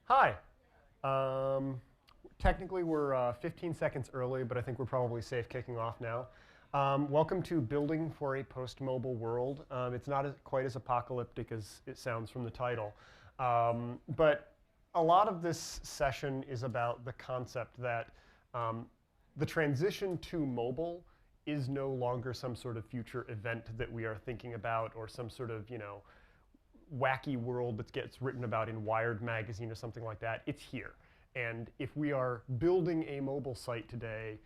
Hi. Um, Technically, we're 15 seconds early, but I think we're probably safe kicking off now. Welcome to Building for a Post-Mobile World. It's not quite as apocalyptic as it sounds from the title. But a lot of this session is about the concept that the transition to mobile is no longer some sort of future event that we are thinking about, or some sort of, wacky world that gets written about in Wired magazine or something like that. It's here. And if we are building a mobile site today,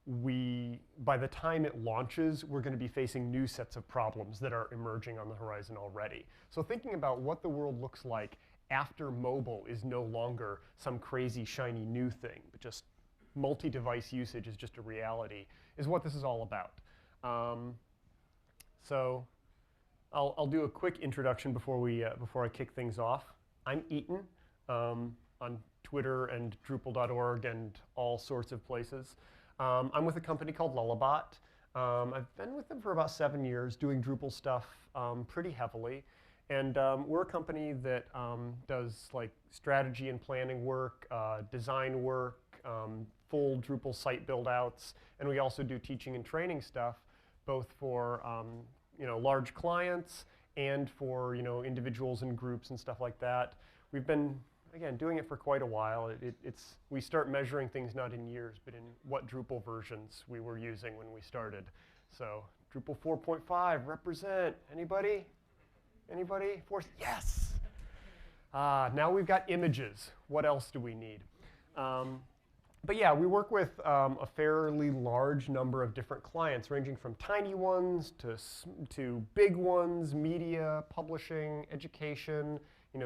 by the time it launches, we're going to be facing new sets of problems that are emerging on the horizon already. So thinking about what the world looks like after mobile is no longer some crazy, shiny new thing, but just multi-device usage is just a reality, is what this is all about. So I'll do a quick introduction before I kick things off. I'm Eaton on Twitter and Drupal.org and all sorts of places. I'm with a company called Lullabot. I've been with them for about 7 years, doing Drupal stuff pretty heavily. And we're a company that does like strategy and planning work, design work, full Drupal site build-outs, and we also do teaching and training stuff, both for large clients and for individuals and groups and stuff like that. We've been, again, doing it for quite a while. We start measuring things not in years, but in what Drupal versions we were using when we started. So Drupal 4.5, represent. Anybody? Anybody? Yes! Now we've got images. What else do we need? But yeah, we work with a fairly large number of different clients, ranging from tiny ones to big ones, media, publishing, education,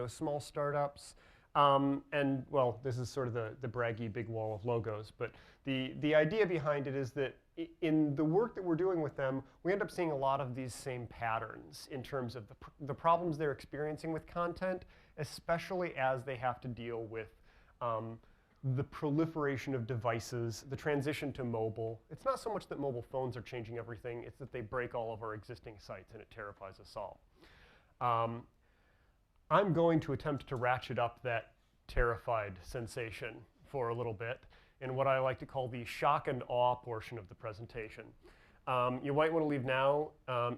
small startups. And well, this is sort of the braggy big wall of logos. But the idea behind it is that in the work that we're doing with them, we end up seeing a lot of these same patterns in terms of the problems they're experiencing with content, especially as they have to deal with the proliferation of devices, the transition to mobile. It's not so much that mobile phones are changing everything, it's that they break all of our existing sites, and it terrifies us all. I'm going to attempt to ratchet up that terrified sensation for a little bit in what I like to call the shock and awe portion of the presentation. You might want to leave now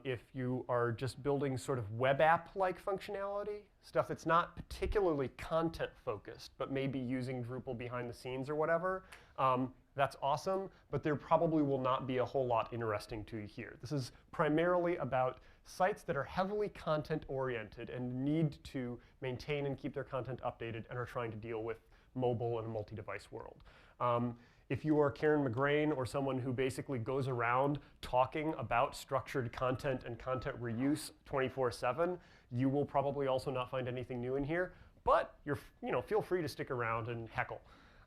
if you are just building sort of web app-like functionality, stuff that's not particularly content-focused, but maybe using Drupal behind the scenes or whatever. That's awesome, but there probably will not be a whole lot interesting to you here. This is primarily about sites that are heavily content-oriented and need to maintain and keep their content updated and are trying to deal with mobile and a multi-device world. If you are Karen McGrain or someone who basically goes around talking about structured content and content reuse 24/7, you will probably also not find anything new in here. But feel free to stick around and heckle.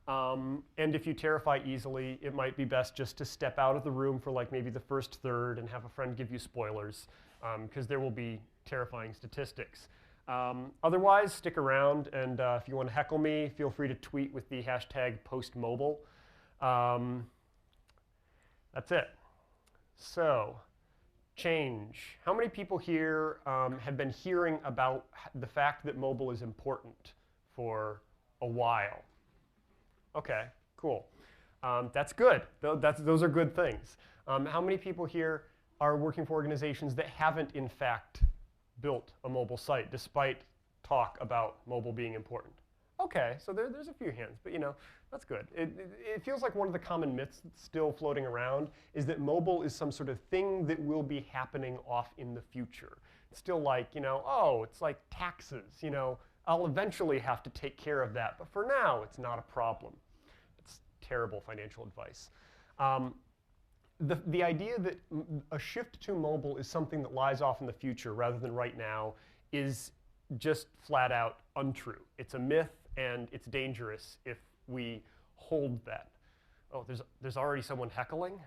And if you terrify easily, it might be best just to step out of the room for like maybe the first third and have a friend give you spoilers, because there will be terrifying statistics. Otherwise, stick around, and if you want to heckle me, feel free to tweet with the hashtag #postmobile. That's it. So, change. How many people here have been hearing about the fact that mobile is important for a while? Okay, cool. That's good. Those are good things. How many people here are working for organizations that haven't, in fact, built a mobile site, despite talk about mobile being important? Okay, so there's a few hands, but that's good. It feels like one of the common myths that's still floating around is that mobile is some sort of thing that will be happening off in the future. It's still like, oh, it's like taxes. I'll eventually have to take care of that, but for now, it's not a problem. It's terrible financial advice. The idea that a shift to mobile is something that lies off in the future rather than right now is just flat out untrue. It's a myth, and it's dangerous if we hold that. Oh, there's already someone heckling?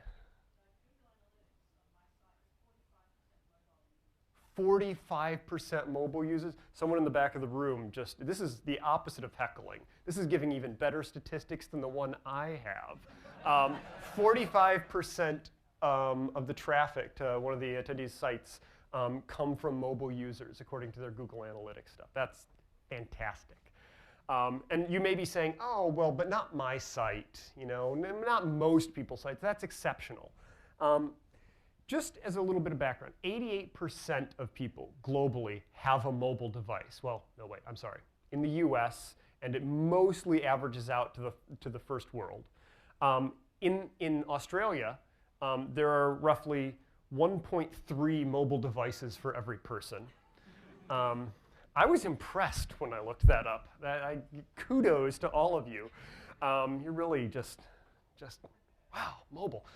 45% mobile users. Someone in the back of the room this is the opposite of heckling. This is giving even better statistics than the one I have. 45% of the traffic to one of the attendees' sites come from mobile users, according to their Google Analytics stuff. That's fantastic. And you may be saying, oh, well, but not my site, you know, not most people's sites. That's exceptional. Just as a little bit of background, 88% of people globally have a mobile device. Well, no, wait, I'm sorry. In the US, and it mostly averages out to the first world. In Australia, there are roughly 1.3 mobile devices for every person. I was impressed when I looked that up. Kudos to all of you. You're really just wow, mobile.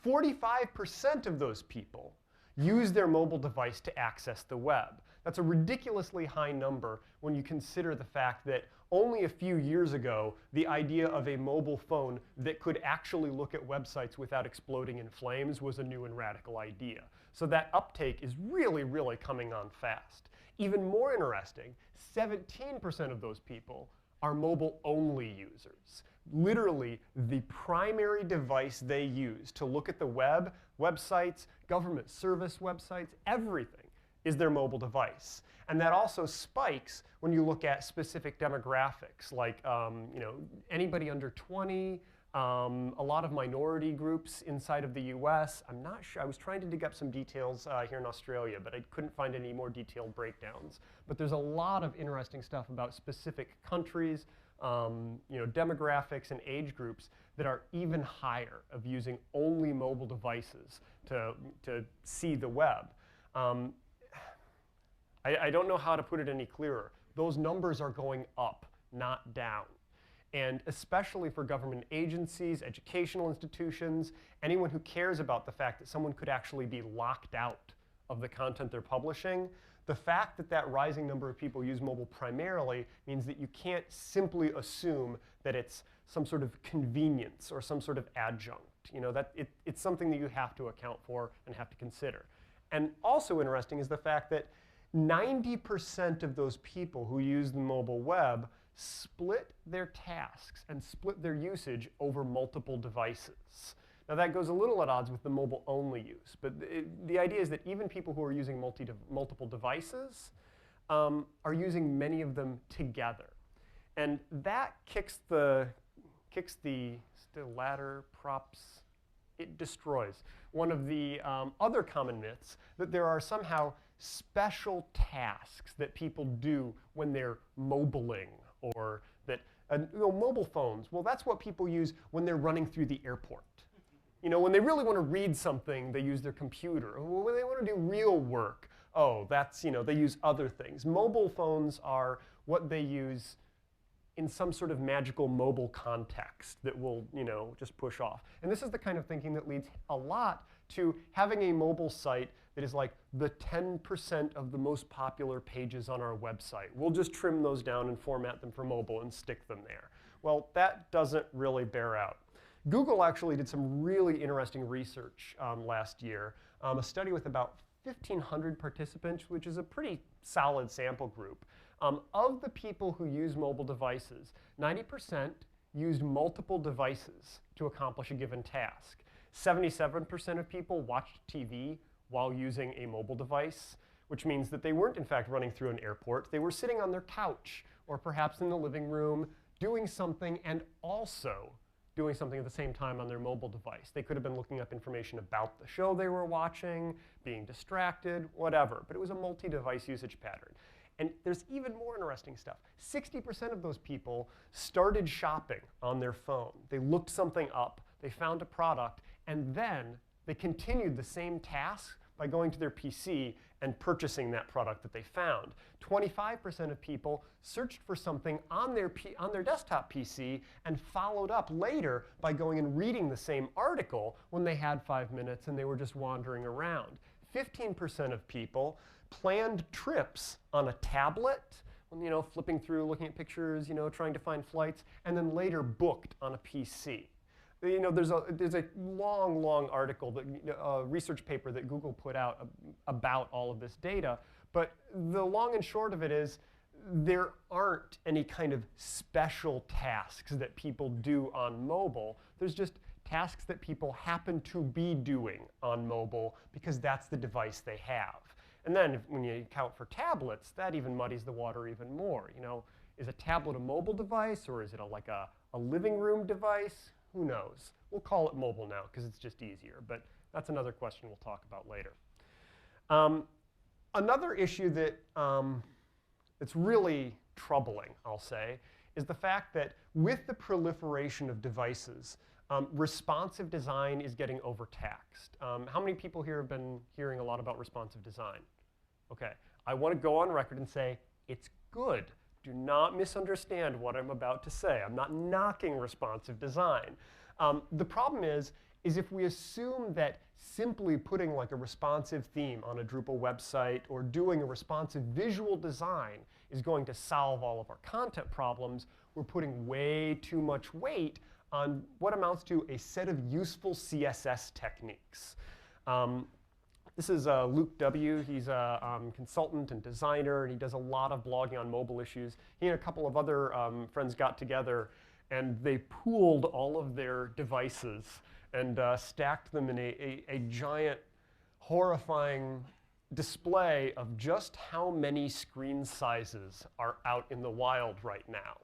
45% of those people use their mobile device to access the web. That's a ridiculously high number when you consider the fact that only a few years ago, the idea of a mobile phone that could actually look at websites without exploding in flames was a new and radical idea. So that uptake is really, really coming on fast. Even more interesting, 17% of those people are mobile-only users. Literally, the primary device they use to look at the web, websites, government service websites, everything is their mobile device. And that also spikes when you look at specific demographics, like you know, anybody under 20, a lot of minority groups inside of the US. I'm not sure. I was trying to dig up some details here in Australia, but I couldn't find any more detailed breakdowns. But there's a lot of interesting stuff about specific countries, you know, demographics and age groups that are even higher of using only mobile devices to see the web. I don't know how to put it any clearer. Those numbers are going up, not down. And especially for government agencies, educational institutions, anyone who cares about the fact that someone could actually be locked out of the content they're publishing, the fact that that rising number of people use mobile primarily means that you can't simply assume that it's some sort of convenience or some sort of adjunct. You know, that it's something that you have to account for and have to consider. And also interesting is the fact that 90% of those people who use the mobile web split their tasks and split their usage over multiple devices. Now that goes a little at odds with the mobile-only use, but the idea is that even people who are using multiple devices are using many of them together. And that kicks the ladder, props, it destroys one of the other common myths that there are somehow special tasks that people do when they're mobiling, or that you know, mobile phones, well, that's what people use when they're running through the airport. You know, when they really want to read something, they use their computer. When they want to do real work, oh, that's, you know, they use other things. Mobile phones are what they use in some sort of magical mobile context that will, you know, just push off. And this is the kind of thinking that leads a lot to having a mobile site that is like the 10% of the most popular pages on our website. We'll just trim those down and format them for mobile and stick them there. Well, that doesn't really bear out. Google actually did some really interesting research last year, a study with about 1,500 participants, which is a pretty solid sample group. Of the people who use mobile devices, 90% used multiple devices to accomplish a given task. 77% of people watched TV while using a mobile device, which means that they weren't in fact running through an airport. They were sitting on their couch or perhaps in the living room doing something and also doing something at the same time on their mobile device. They could have been looking up information about the show they were watching, being distracted, whatever. But it was a multi-device usage pattern. And there's even more interesting stuff. 60% of those people started shopping on their phone. They looked something up, they found a product, and then they continued the same task by going to their PC and purchasing that product that they found. 25% of people searched for something on their desktop PC and followed up later by going and reading the same article when they had 5 minutes and they were just wandering around. 15% of people planned trips on a tablet, you know, flipping through, looking at pictures, you know, trying to find flights, and then later booked on a PC. You know, there's a long article, that, research paper that Google put out about all of this data. But the long and short of it is there aren't any kind of special tasks that people do on mobile. There's just tasks that people happen to be doing on mobile because that's the device they have. And then when you account for tablets, that even muddies the water even more. You know, Is a tablet a mobile device, or is it like a living room device? Who knows? We'll call it mobile now because it's just easier, but that's another question we'll talk about later. Another issue that it's really troubling, I'll say, is the fact that with the proliferation of devices, responsive design is getting overtaxed. How many people here have been hearing a lot about responsive design? Okay, I want to go on record and say it's good. Do not misunderstand what I'm about to say. I'm not knocking responsive design. The problem is if we assume that simply putting like a responsive theme on a Drupal website or doing a responsive visual design is going to solve all of our content problems, we're putting way too much weight on what amounts to a set of useful CSS techniques. This is Luke W. He's a consultant and designer, and he does a lot of blogging on mobile issues. He and a couple of other friends got together, and they pooled all of their devices and stacked them in a giant, horrifying display of just how many screen sizes are out in the wild right now.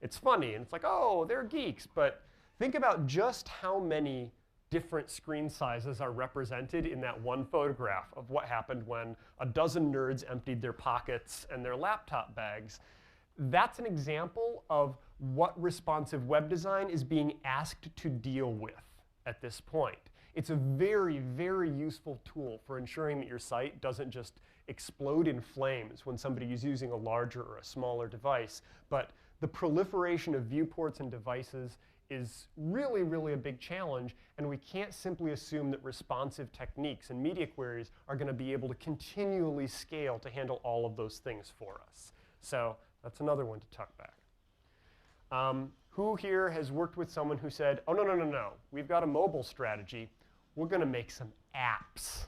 It's funny, and it's like, oh, they're geeks, but think about just how many different screen sizes are represented in that one photograph of what happened when a dozen nerds emptied their pockets and their laptop bags. That's an example of what responsive web design is being asked to deal with at this point. It's a very, very useful tool for ensuring that your site doesn't just explode in flames when somebody is using a larger or a smaller device, but the proliferation of viewports and devices is really, really a big challenge, and we can't simply assume that responsive techniques and media queries are going to be able to continually scale to handle all of those things for us. So that's another one to tuck back. Who here has worked with someone who said, oh, no, no, no, no, we've got a mobile strategy. We're going to make some apps.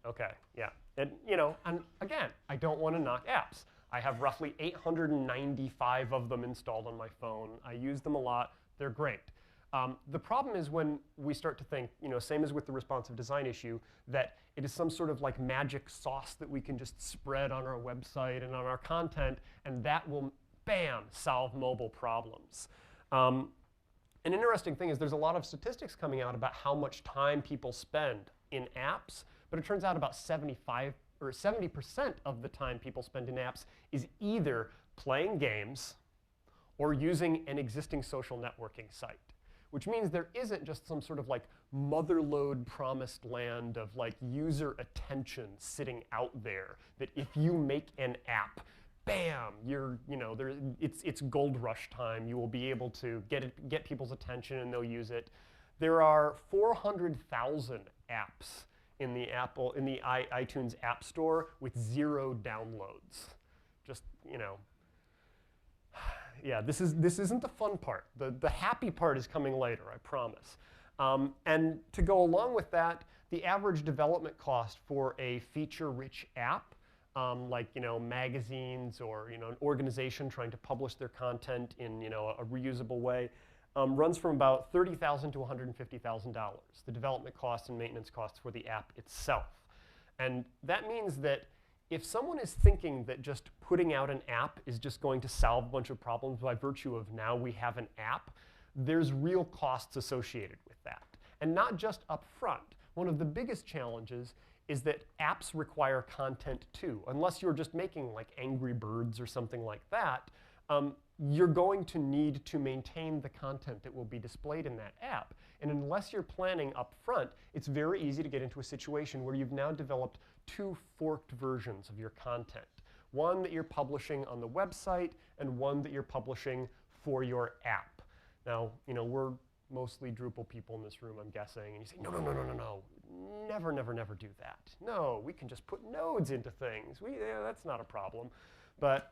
OK, yeah. And, you know, and again, I don't want to knock apps. I have roughly 895 of them installed on my phone. I use them a lot. They're great. The problem is when we start to think, you know, same as with the responsive design issue, that it is some sort of like magic sauce that we can just spread on our website and on our content, and that will, bam, solve mobile problems. An interesting thing is there's a lot of statistics coming out about how much time people spend in apps, but it turns out about 70% of the time people spend in apps is either playing games or using an existing social networking site, which means there isn't just some sort of like motherlode promised land of like user attention sitting out there that if you make an app, bam, you're, you know, it's gold rush time. You will be able to get people's attention and they'll use it. There are 400,000 apps in the iTunes App Store with 0 downloads. Just, you know, yeah, this isn't the fun part. The happy part is coming later, I promise. And to go along with that, the average development cost for a feature-rich app, like, you know, magazines or, you know, an organization trying to publish their content in, you know, a reusable way, runs from about $30,000 to $150,000, the development costs and maintenance costs for the app itself. And that means that if someone is thinking that just putting out an app is just going to solve a bunch of problems by virtue of now we have an app, there's real costs associated with that. And not just up front. One of the biggest challenges is that apps require content too. Unless you're just making like Angry Birds or something like that, you're going to need to maintain the content that will be displayed in that app. And unless you're planning up front, it's very easy to get into a situation where you've now developed 2 forked versions of your content. One that you're publishing on the website and one that you're publishing for your app. Now, you know, we're mostly Drupal people in this room, I'm guessing. And you say, no, no, no, no, no, no. Never, never, never do that. No, we can just put nodes into things. Yeah, that's not a problem. But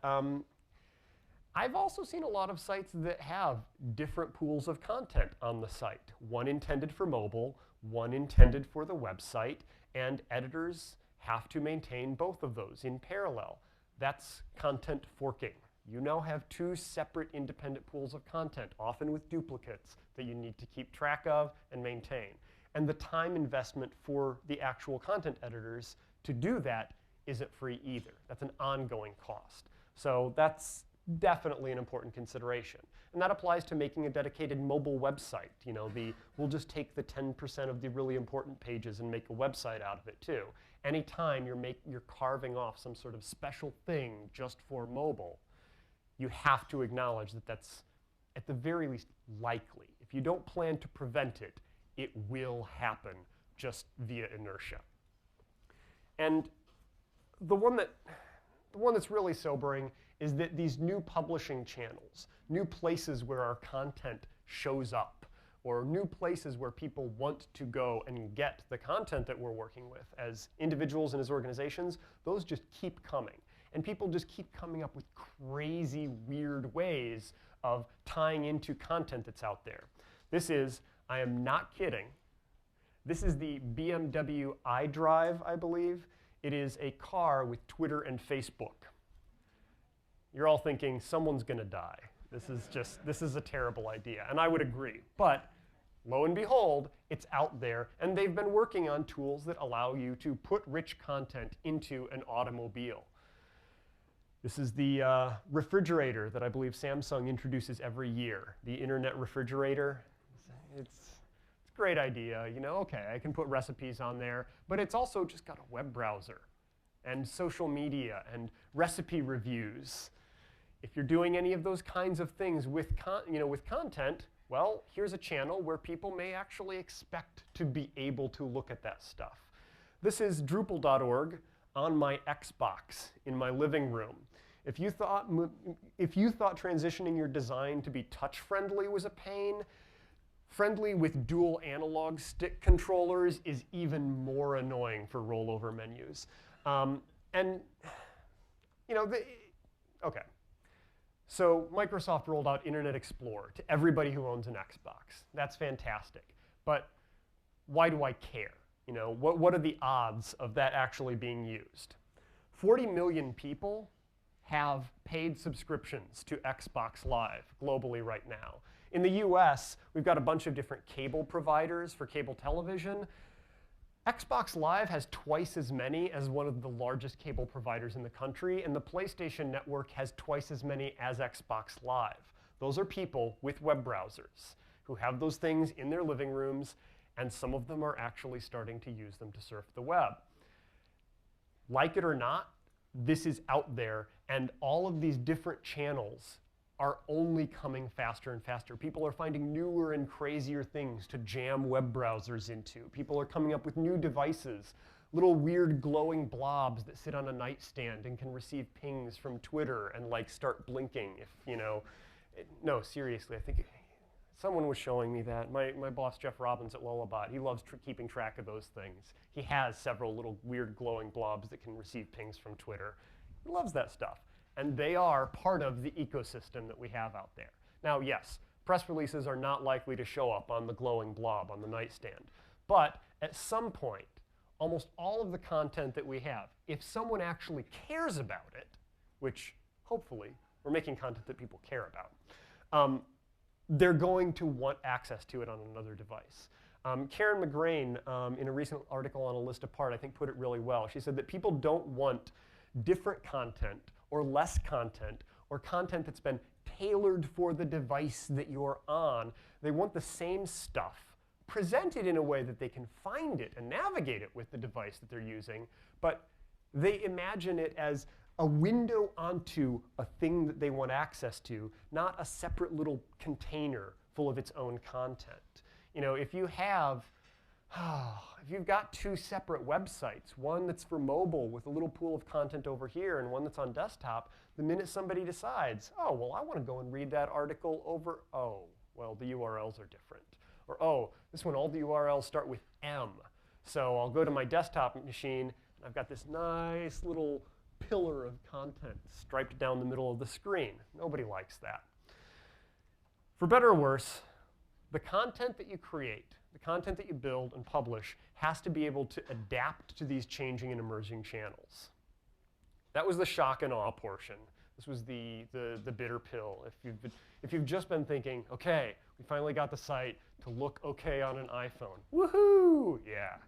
I've also seen a lot of sites that have different pools of content on the site. One intended for mobile, one intended for the website, and editors have to maintain both of those in parallel. That's content forking. You now have 2 separate independent pools of content, often with duplicates, that you need to keep track of and maintain. And the time investment for the actual content editors to do that isn't free either. That's an ongoing cost. So that's definitely an important consideration. And that applies to making a dedicated mobile website. We'll just take the 10% of the really important pages and make a website out of it too. Anytime you're carving off some sort of special thing just for mobile, you have to acknowledge that that's at the very least likely. If you don't plan to prevent it, it will happen just via inertia. And the one that's really sobering is that these new publishing channels, new places where our content shows up, or new places where people want to go and get the content that we're working with as individuals and as organizations, those just keep coming. And people just keep coming up with crazy, weird ways of tying into content that's out there. This is, I am not kidding, this is the BMW iDrive, I believe. It is a car with Twitter and Facebook. You're all thinking, someone's going to die. This is a terrible idea. And I would agree. But lo and behold, it's out there. And they've been working on tools that allow you to put rich content into an automobile. This is the refrigerator that I believe Samsung introduces every year, the internet refrigerator. It's a great idea. Okay, I can put recipes on there. But it's also just got a web browser and social media and recipe reviews. If you're doing any of those kinds of things with content, well, here's a channel where people may actually expect to be able to look at that stuff. This is Drupal.org on my Xbox in my living room. If you thought transitioning your design to be touch-friendly was a pain, friendly with dual analog stick controllers is even more annoying for rollover menus. Okay. So Microsoft rolled out Internet Explorer to everybody who owns an Xbox. That's fantastic. But why do I care? What are the odds of that actually being used? 40 million people have paid subscriptions to Xbox Live globally right now. In the US, we've got a bunch of different cable providers for cable television. Xbox Live has twice as many as one of the largest cable providers in the country, and the PlayStation Network has twice as many as Xbox Live. Those are people with web browsers who have those things in their living rooms, and some of them are actually starting to use them to surf the web. Like it or not, this is out there, and all of these different channels are only coming faster and faster. People are finding newer and crazier things to jam web browsers into. People are coming up with new devices, little weird glowing blobs that sit on a nightstand and can receive pings from Twitter and start blinking if, no, seriously, I think someone was showing me that. My boss, Jeff Robbins at Lullabot, he loves keeping track of those things. He has several little weird glowing blobs that can receive pings from Twitter. He loves that stuff. And they are part of the ecosystem that we have out there. Now, yes, press releases are not likely to show up on the glowing blob on the nightstand. But at some point, almost all of the content that we have, if someone actually cares about it, which hopefully we're making content that people care about, they're going to want access to it on another device. Karen McGrain, in a recent article on A List Apart, I think put it really well. She said that people don't want different content or less content, or content that's been tailored for the device that you're on. They want the same stuff presented in a way that they can find it and navigate it with the device that they're using, but they imagine it as a window onto a thing that they want access to, not a separate little container full of its own content. If you've got two separate websites, one that's for mobile with a little pool of content over here and one that's on desktop, the minute somebody decides, oh, well, I want to go and read that article over, oh, well, the URLs are different. Or, oh, this one, all the URLs start with M. So I'll go to my desktop machine, and I've got this nice little pillar of content striped down the middle of the screen. Nobody likes that. For better or worse, the content that you create, the content that you build and publish has to be able to adapt to these changing and emerging channels. That was the shock and awe portion. This was the bitter pill. If you've just been thinking, okay, we finally got the site to look okay on an iPhone. Woohoo! Yeah,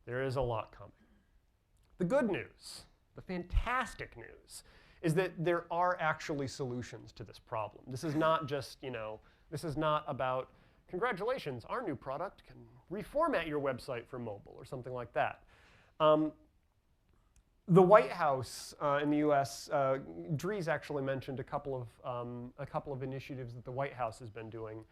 there is a lot coming. The good news, the fantastic news, is that there are actually solutions to this problem. This is not just, this is not about, congratulations, our new product can reformat your website for mobile or something like that. The White House in the US, Dries actually mentioned a couple of initiatives that the White House has been doing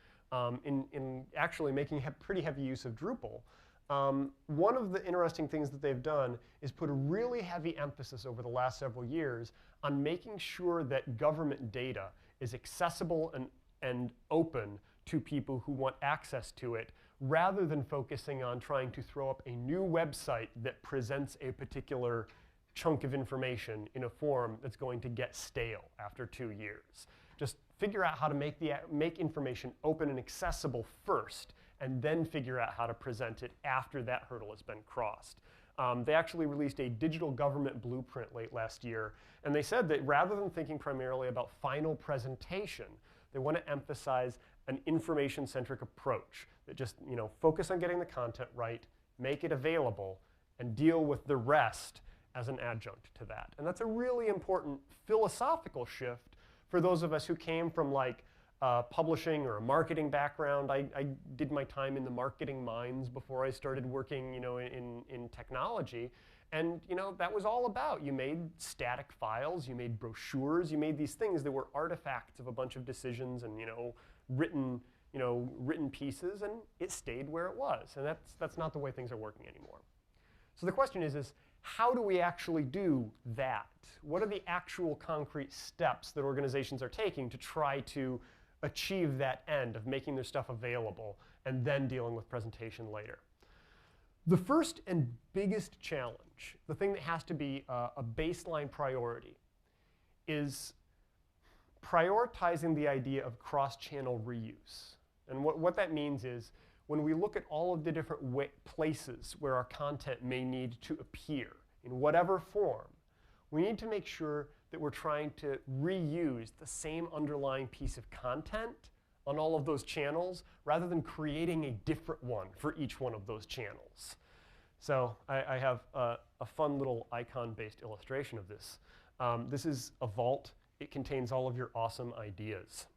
in actually making pretty heavy use of Drupal. One of the interesting things that they've done is put a really heavy emphasis over the last several years on making sure that government data is accessible and open to people who want access to it, rather than focusing on trying to throw up a new website that presents a particular chunk of information in a form that's going to get stale after 2 years. Just figure out how to make information open and accessible first, and then figure out how to present it after that hurdle has been crossed. They actually released a digital government blueprint late last year, and they said that rather than thinking primarily about final presentation, they want to emphasize an information-centric approach that just focus on getting the content right, make it available, and deal with the rest as an adjunct to that. And that's a really important philosophical shift for those of us who came from like publishing or a marketing background. I did my time in the marketing mines before I started working in technology. And that was all about, you made static files, you made brochures, you made these things that were artifacts of a bunch of decisions and written pieces, and it stayed where it was. And that's not the way things are working anymore. So the question is how do we actually do that? What are the actual concrete steps that organizations are taking to try to achieve that end of making their stuff available and then dealing with presentation later? The first and biggest challenge, the thing that has to be a baseline priority, is prioritizing the idea of cross-channel reuse. And what that means is when we look at all of the different places where our content may need to appear in whatever form, we need to make sure that we're trying to reuse the same underlying piece of content on all of those channels rather than creating a different one for each one of those channels. So I have a fun little icon-based illustration of this. This is a vault. It contains all of your awesome ideas.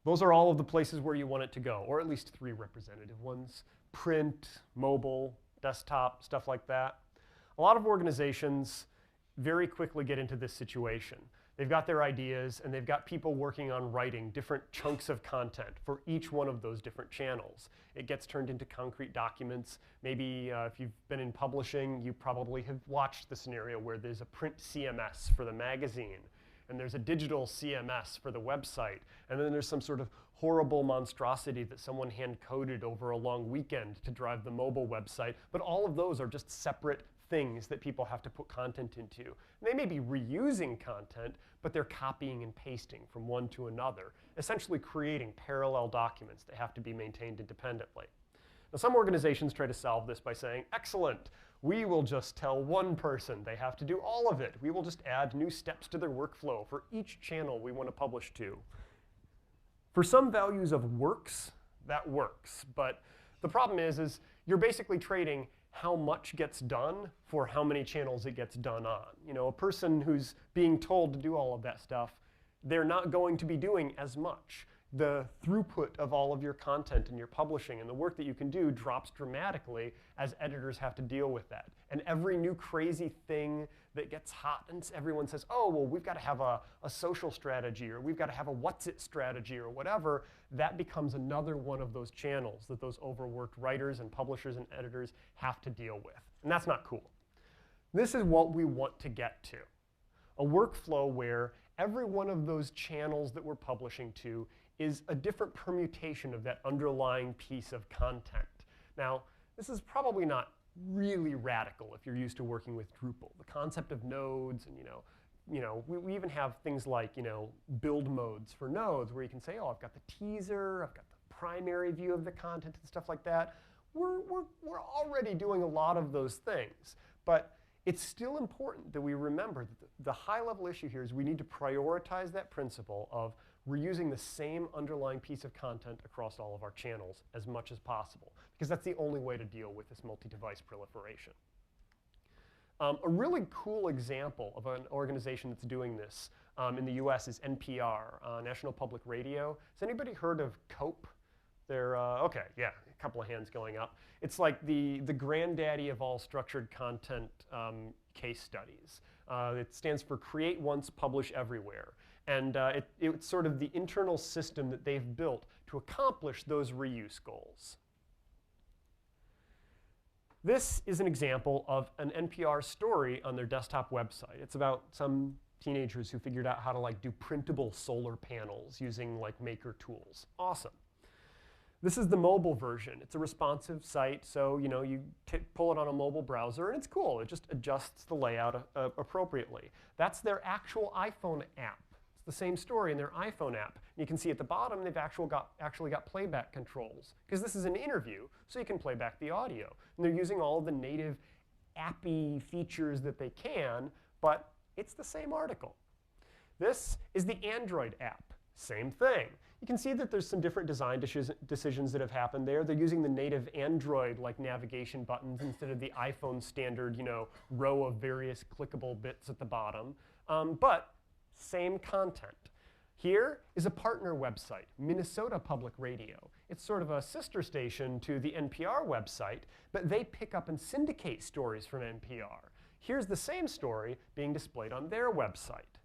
Those are all of the places where you want it to go, or at least 3 representative ones: print, mobile, desktop, stuff like that. A lot of organizations very quickly get into this situation. They've got their ideas, and they've got people working on writing different chunks of content for each one of those different channels. It gets turned into concrete documents. Maybe if you've been in publishing, you probably have watched the scenario where there's a print CMS for the magazine, and there's a digital CMS for the website, and then there's some sort of horrible monstrosity that someone hand-coded over a long weekend to drive the mobile website. But all of those are just separate things that people have to put content into. And they may be reusing content, but they're copying and pasting from one to another, essentially creating parallel documents that have to be maintained independently. Now, some organizations try to solve this by saying, excellent, we will just tell one person they have to do all of it. We will just add new steps to their workflow for each channel we want to publish to. For some values of works, that works. But the problem is you're basically trading how much gets done for how many channels it gets done on. A person who's being told to do all of that stuff, they're not going to be doing as much. The throughput of all of your content and your publishing and the work that you can do drops dramatically as editors have to deal with that. And every new crazy thing that gets hot and everyone says, oh, well, we've got to have a social strategy, or we've got to have a what's it strategy, or whatever, that becomes another one of those channels that those overworked writers and publishers and editors have to deal with. And that's not cool. This is what we want to get to. A workflow where every one of those channels that we're publishing to is a different permutation of that underlying piece of content. Now, this is probably not really radical if you're used to working with Drupal. The concept of nodes, and we even have things like build modes for nodes, where you can say, oh, I've got the teaser, I've got the primary view of the content and stuff like that. We're already doing a lot of those things, but it's still important that we remember that the high-level issue here is we need to prioritize that principle of reusing the same underlying piece of content across all of our channels as much as possible, because that's the only way to deal with this multi-device proliferation. A really cool example of an organization that's doing this in the US is NPR, National Public Radio. Has anybody heard of COPE? They're, okay, yeah, a couple of hands going up. It's like the granddaddy of all structured content case studies. It stands for Create Once, Publish Everywhere. And it's sort of the internal system that they've built to accomplish those reuse goals. This is an example of an NPR story on their desktop website. It's about some teenagers who figured out how to do printable solar panels using maker tools. Awesome. This is the mobile version. It's a responsive site, so you pull it on a mobile browser, and it's cool. It just adjusts the layout appropriately. That's their actual iPhone app. It's the same story in their iPhone app. And you can see at the bottom they've actually got playback controls, because this is an interview, so you can play back the audio. And they're using all of the native appy features that they can, but it's the same article. This is the Android app. Same thing. You can see that there's some different design decisions that have happened there. They're using the native Android navigation buttons instead of the iPhone standard row of various clickable bits at the bottom. But same content. Here is a partner website, Minnesota Public Radio. It's sort of a sister station to the NPR website, but they pick up and syndicate stories from NPR. Here's the same story being displayed on their website.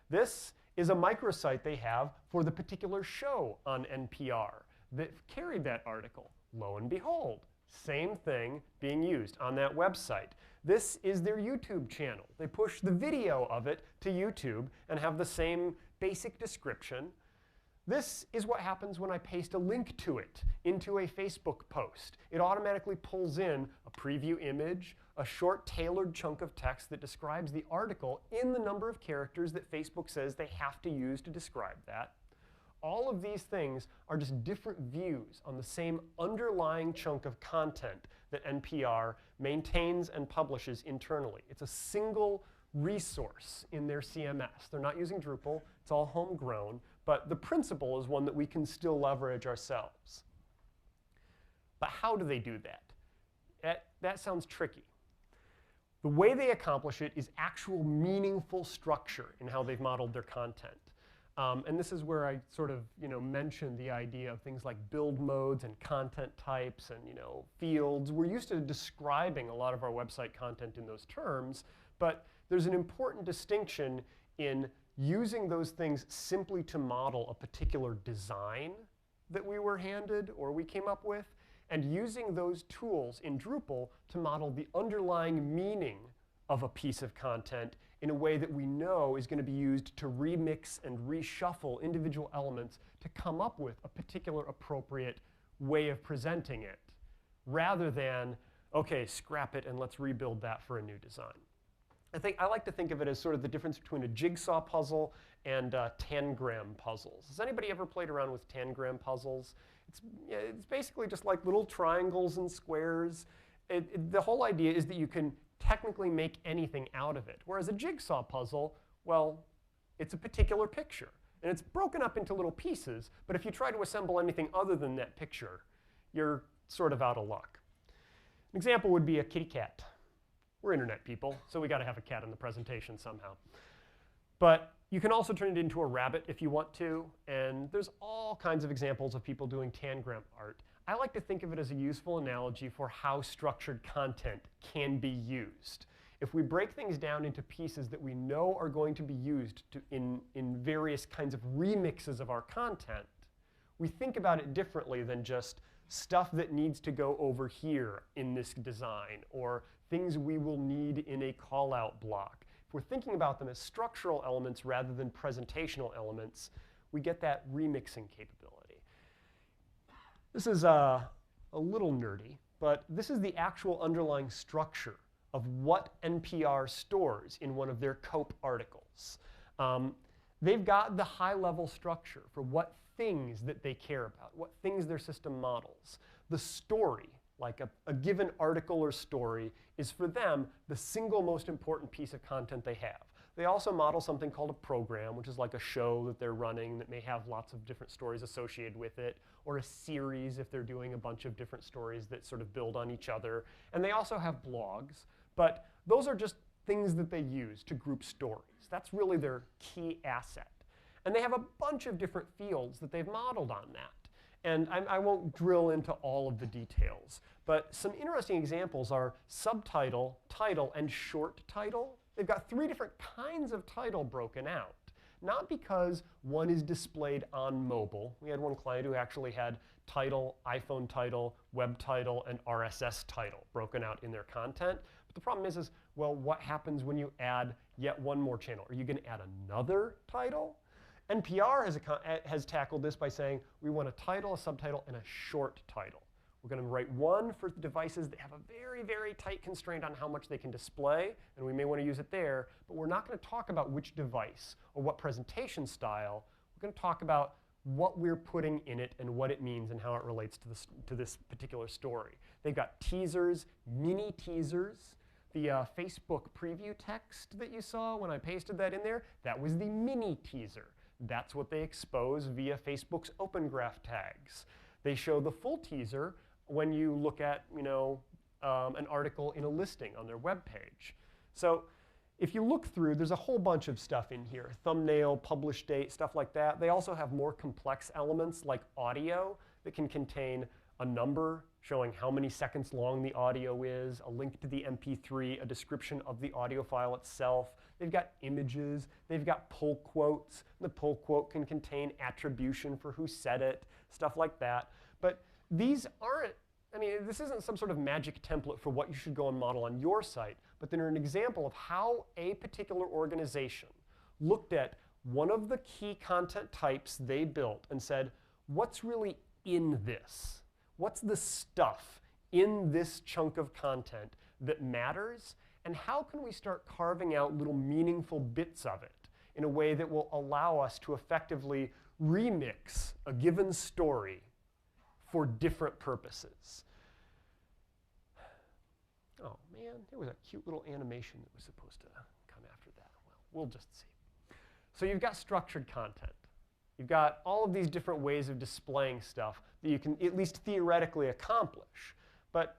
This is a microsite they have for the particular show on NPR that carried that article. Lo and behold, same thing being used on that website. This is their YouTube channel. They push the video of it to YouTube and have the same basic description. This is what happens when I paste a link to it into a Facebook post. It automatically pulls in a preview image, a short tailored chunk of text that describes the article in the number of characters that Facebook says they have to use to describe that. All of these things are just different views on the same underlying chunk of content that NPR maintains and publishes internally. It's a single resource in their CMS. They're not using Drupal. It's all homegrown. But the principle is one that we can still leverage ourselves. But how do they do that? That sounds tricky. The way they accomplish it is actual meaningful structure in how they've modeled their content. And this is where I sort of mentioned the idea of things like build modes and content types and fields. We're used to describing a lot of our website content in those terms, but there's an important distinction in using those things simply to model a particular design that we were handed or we came up with, and using those tools in Drupal to model the underlying meaning of a piece of content in a way that we know is going to be used to remix and reshuffle individual elements to come up with a particular appropriate way of presenting it, rather than, okay, scrap it and let's rebuild that for a new design. I like to think of it as sort of the difference between a jigsaw puzzle and tangram puzzles. Has anybody ever played around with tangram puzzles? It's basically just like little triangles and squares. The whole idea is that you can technically make anything out of it. Whereas a jigsaw puzzle, well, it's a particular picture. And it's broken up into little pieces. But if you try to assemble anything other than that picture, you're sort of out of luck. An example would be a kitty cat. We're internet people, so we got to have a cat in the presentation somehow. But you can also turn it into a rabbit if you want to. And there's all kinds of examples of people doing tangram art. I like to think of it as a useful analogy for how structured content can be used. If we break things down into pieces that we know are going to be used in various kinds of remixes of our content, we think about it differently than just stuff that needs to go over here in this design, or things we will need in a call-out block. If we're thinking about them as structural elements rather than presentational elements, we get that remixing capability. This is a little nerdy, but this is the actual underlying structure of what NPR stores in one of their COPE articles. They've got the high-level structure for what things that they care about, what things their system models. The story, like a given article or story, is for them the single most important piece of content they have. They also model something called a program, which is like a show that they're running that may have lots of different stories associated with it, or a series if they're doing a bunch of different stories that sort of build on each other. And they also have blogs. But those are just things that they use to group stories. That's really their key asset. And they have a bunch of different fields that they've modeled on that. And I won't drill into all of the details. But some interesting examples are subtitle, title, and short title. They've got 3 different kinds of title broken out. Not because one is displayed on mobile. We had one client who actually had title, iPhone title, web title, and RSS title broken out in their content. But the problem is well, what happens when you add yet one more channel? Are you going to add another title? NPR has tackled this by saying we want a title, a subtitle, and a short title. We're going to write one for devices that have a very, very tight constraint on how much they can display, and we may want to use it there, but we're not going to talk about which device or what presentation style. We're going to talk about what we're putting in it and what it means and how it relates to this particular story. They've got teasers, mini teasers. The Facebook preview text that you saw when I pasted that in there, that was the mini teaser. That's what they expose via Facebook's Open Graph tags. They show the full teaser when you look at an article in a listing on their web page. So if you look through, there's a whole bunch of stuff in here. Thumbnail, publish date, stuff like that. They also have more complex elements like audio that can contain a number showing how many seconds long the audio is, a link to the MP3, a description of the audio file itself. They've got images. They've got pull quotes. The pull quote can contain attribution for who said it, stuff like that. But these aren't, this isn't some sort of magic template for what you should go and model on your site, but they're an example of how a particular organization looked at one of the key content types they built and said, what's really in this? What's the stuff in this chunk of content that matters? And how can we start carving out little meaningful bits of it in a way that will allow us to effectively remix a given story for different purposes? Oh man, there was a cute little animation that was supposed to come after that. Well, we'll just see. So you've got structured content. You've got all of these different ways of displaying stuff that you can at least theoretically accomplish. But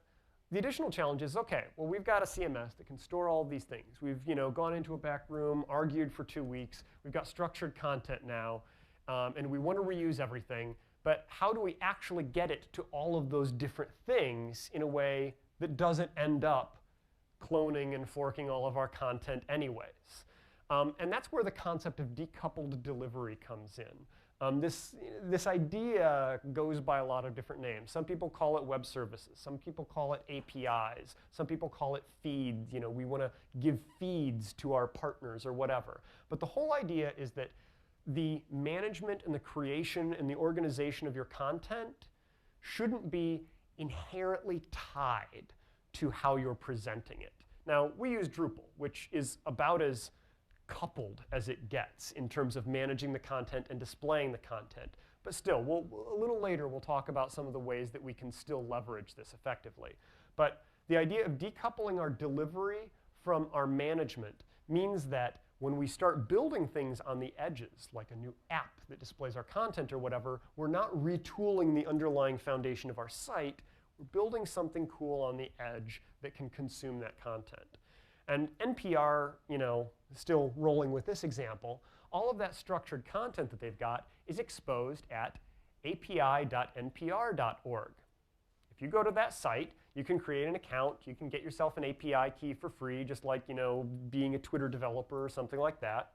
the additional challenge is, okay, well, we've got a CMS that can store all of these things. We've gone into a back room, argued for 2 weeks. We've got structured content now, and we want to reuse everything. But how do we actually get it to all of those different things in a way that doesn't end up cloning and forking all of our content anyways? And that's where the concept of decoupled delivery comes in. This idea goes by a lot of different names. Some people call it web services. Some people call it APIs. Some people call it feeds. We want to give feeds to our partners or whatever. But the whole idea is that the management and the creation and the organization of your content shouldn't be inherently tied to how you're presenting it. Now, we use Drupal, which is about as coupled as it gets in terms of managing the content and displaying the content. But still, a little later, we'll talk about some of the ways that we can still leverage this effectively. But the idea of decoupling our delivery from our management means that when we start building things on the edges, like a new app that displays our content or whatever, we're not retooling the underlying foundation of our site. We're building something cool on the edge that can consume that content. And NPR, still rolling with this example, all of that structured content that they've got is exposed at api.npr.org. If you go to that site, you can create an account. You can get yourself an API key for free, just like being a Twitter developer or something like that.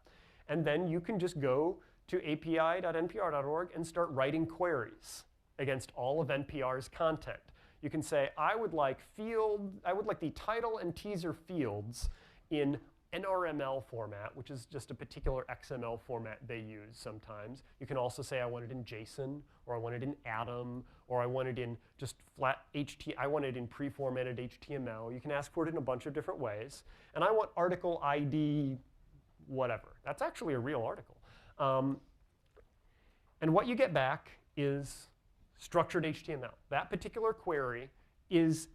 And then you can just go to api.npr.org and start writing queries against all of NPR's content. You can say, I would like the title and teaser fields in NRML format, which is just a particular XML format they use sometimes. You can also say I want it in JSON, or I want it in Atom, or I want it in just flat HTML. I want it in pre-formatted HTML. You can ask for it in a bunch of different ways. And I want article ID whatever. That's actually a real article. And what you get back is structured HTML. That particular query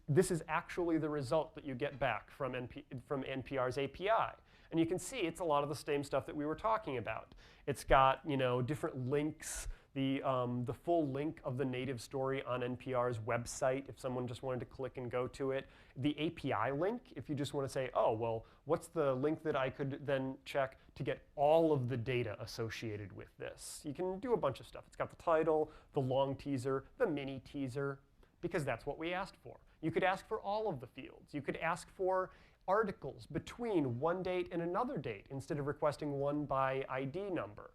this is actually the result that you get back from NPR's API. And you can see it's a lot of the same stuff that we were talking about. It's got different links the full link of the native story on NPR's website if someone just wanted to click and go to it. The API link, if you just want to say, oh, well, what's the link that I could then check to get all of the data associated with this? You can do a bunch of stuff. It's got the title, the long teaser, the mini teaser, because that's what we asked for. You could ask for all of the fields. You could ask for articles between one date and another date instead of requesting one by ID number.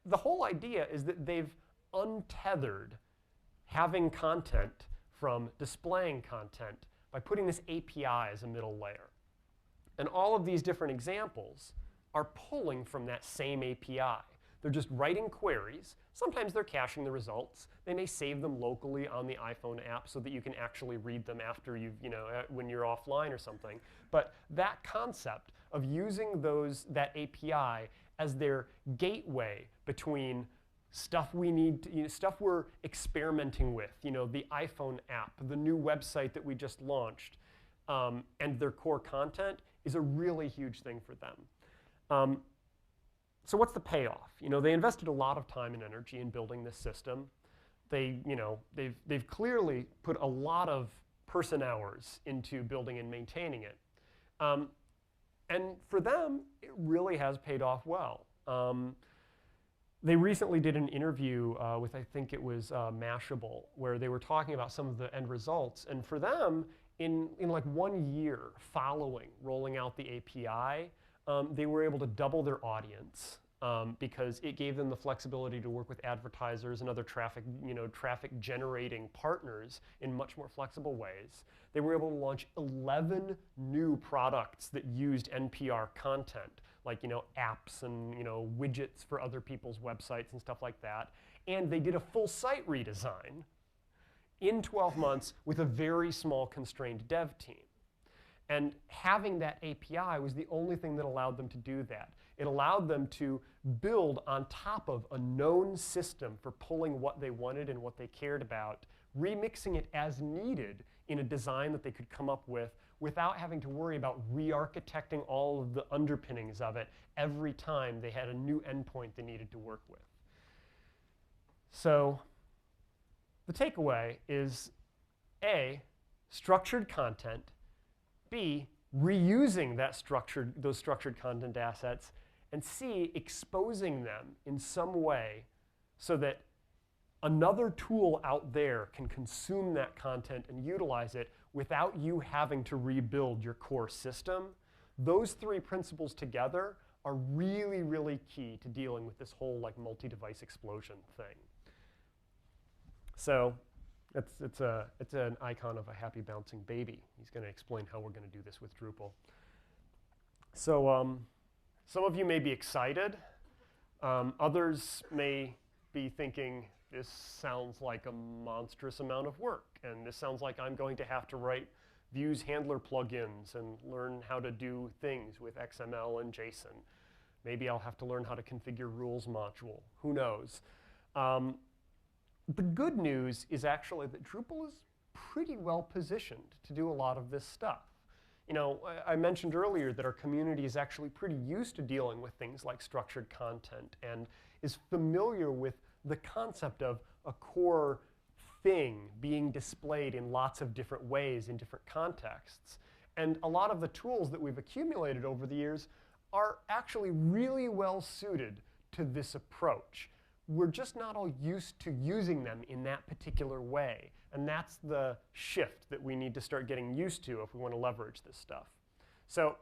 The whole idea is that they've untethered having content from displaying content by putting this API as a middle layer. And all of these different examples are pulling from that same API. They're just writing queries. Sometimes they're caching the results. They may save them locally on the iPhone app so that you can actually read them after you've, when you're offline or something. But that concept of using that API as their gateway between stuff we need, stuff we're experimenting with, the iPhone app, the new website that we just launched, and their core content is a really huge thing for them. So what's the payoff? They invested a lot of time and energy in building this system. They've clearly put a lot of person hours into building and maintaining it. And for them, it really has paid off well. They recently did an interview with, I think it was Mashable, where they were talking about some of the end results. And for them, in like 1 year following rolling out the API, they were able to double their audience because it gave them the flexibility to work with advertisers and other traffic generating partners in much more flexible ways. They were able to launch 11 new products that used NPR content, like apps and widgets for other people's websites and stuff like that. And they did a full site redesign in 12 months with a very small constrained dev team. And having that API was the only thing that allowed them to do that. It allowed them to build on top of a known system for pulling what they wanted and what they cared about, remixing it as needed in a design that they could come up with without having to worry about re-architecting all of the underpinnings of it every time they had a new endpoint they needed to work with. So the takeaway is A, structured content, B, reusing those structured content assets, and C, exposing them in some way so that another tool out there can consume that content and utilize it without you having to rebuild your core system. Those three principles together are really, really key to dealing with this whole multi-device explosion thing. So it's an icon of a happy bouncing baby. He's going to explain how we're going to do this with Drupal. So some of you may be excited. Others may be thinking, this sounds like a monstrous amount of work, and this sounds like I'm going to have to write views handler plugins and learn how to do things with XML and JSON. Maybe I'll have to learn how to configure rules module. Who knows? The good news is actually that Drupal is pretty well positioned to do a lot of this stuff. I mentioned earlier that our community is actually pretty used to dealing with things like structured content and is familiar with the concept of a core thing being displayed in lots of different ways in different contexts. And a lot of the tools that we've accumulated over the years are actually really well suited to this approach. We're just not all used to using them in that particular way. And that's the shift that we need to start getting used to if we want to leverage this stuff. So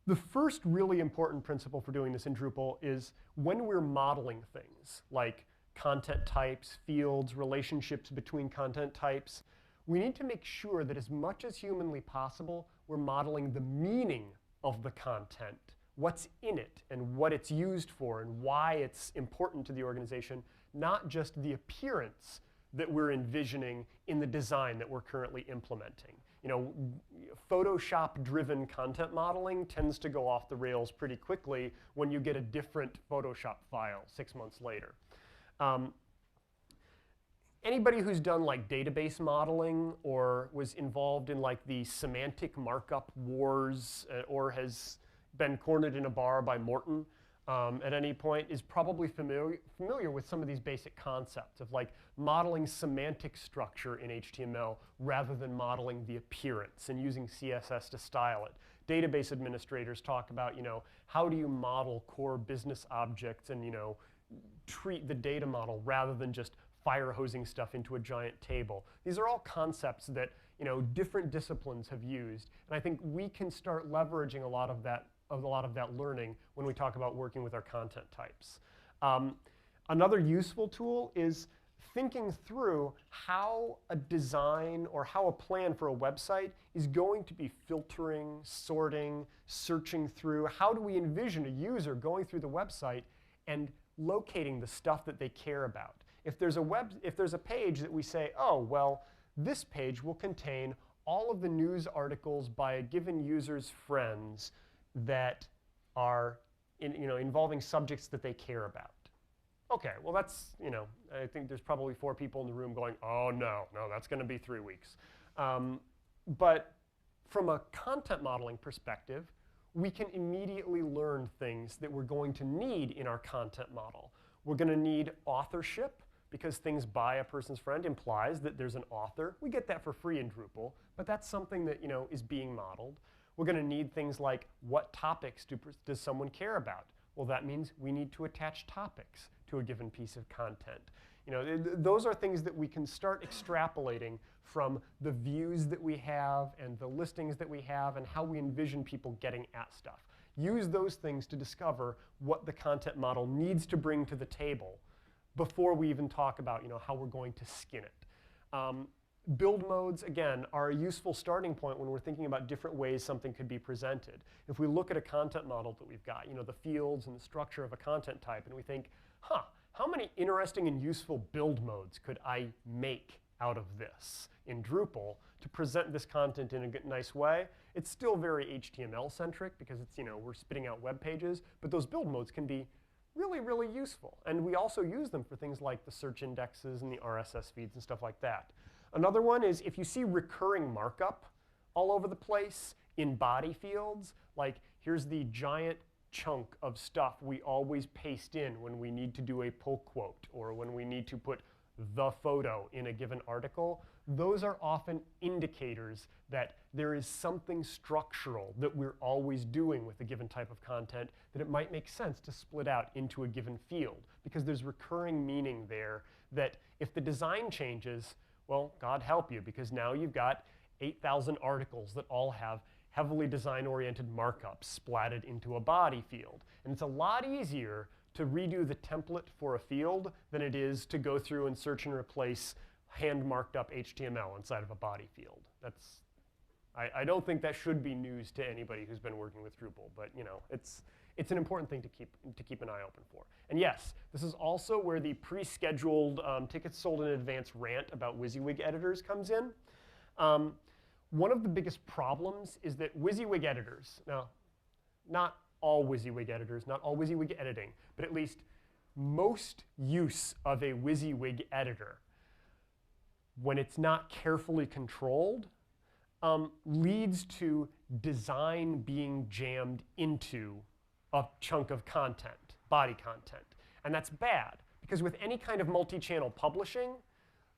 the first really important principle for doing this in Drupal is when we're modeling things like content types, fields, relationships between content types, we need to make sure that as much as humanly possible, we're modeling the meaning of the content, what's in it and what it's used for and why it's important to the organization, not just the appearance that we're envisioning in the design that we're currently implementing. Photoshop-driven content modeling tends to go off the rails pretty quickly when you get a different Photoshop file 6 months later. Anybody who's done database modeling or was involved in the semantic markup wars or has been cornered in a bar by Morton, at any point is probably familiar with some of these basic concepts of like modeling semantic structure in HTML rather than modeling the appearance and using CSS to style it. Database administrators talk about, how do you model core business objects and, treat the data model rather than just fire hosing stuff into a giant table. These are all concepts that, different disciplines have used, and I think we can start leveraging a lot of that learning when we talk about working with our content types. Another useful tool is thinking through how a design or how a plan for a website is going to be filtering, sorting, searching through. How do we envision a user going through the website and locating the stuff that they care about? If there's a page that we say, oh, well, this page will contain all of the news articles by a given user's friends that are involving subjects that they care about. Okay, well that's, I think there's probably 4 people in the room going, oh no, that's going to be 3 weeks. But from a content modeling perspective, we can immediately learn things that we're going to need in our content model. We're going to need authorship, because things by a person's friend implies that there's an author. We get that for free in Drupal, but that's something that is being modeled. We're going to need things like, what topics does someone care about? Well, that means we need to attach topics to a given piece of content. Those are things that we can start extrapolating from the views that we have and the listings that we have and how we envision people getting at stuff. Use those things to discover what the content model needs to bring to the table before we even talk about how we're going to skin it. Build modes, again, are a useful starting point when we're thinking about different ways something could be presented. If we look at a content model that we've got, the fields and the structure of a content type, and we think, how many interesting and useful build modes could I make out of this in Drupal to present this content in a nice way? It's still very HTML-centric because it's, we're spitting out web pages, but those build modes can be really, really useful. And we also use them for things like the search indexes and the RSS feeds and stuff like that. Another one is if you see recurring markup all over the place in body fields, like here's the giant chunk of stuff we always paste in when we need to do a pull quote or when we need to put the photo in a given article, those are often indicators that there is something structural that we're always doing with a given type of content that it might make sense to split out into a given field because there's recurring meaning there that if the design changes, well, God help you, because now you've got 8,000 articles that all have heavily design-oriented markups splatted into a body field. And it's a lot easier to redo the template for a field than it is to go through and search and replace hand-marked up HTML inside of a body field. I don't think that should be news to anybody who's been working with Drupal, but it's an important thing to keep an eye open for. And yes, this is also where the pre-scheduled tickets sold in advance rant about WYSIWYG editors comes in. One of the biggest problems is that WYSIWYG editors, now not all WYSIWYG editors, not all WYSIWYG editing, but at least most use of a WYSIWYG editor, when it's not carefully controlled, leads to design being jammed into a chunk of content, body content. And that's bad, because with any kind of multi-channel publishing,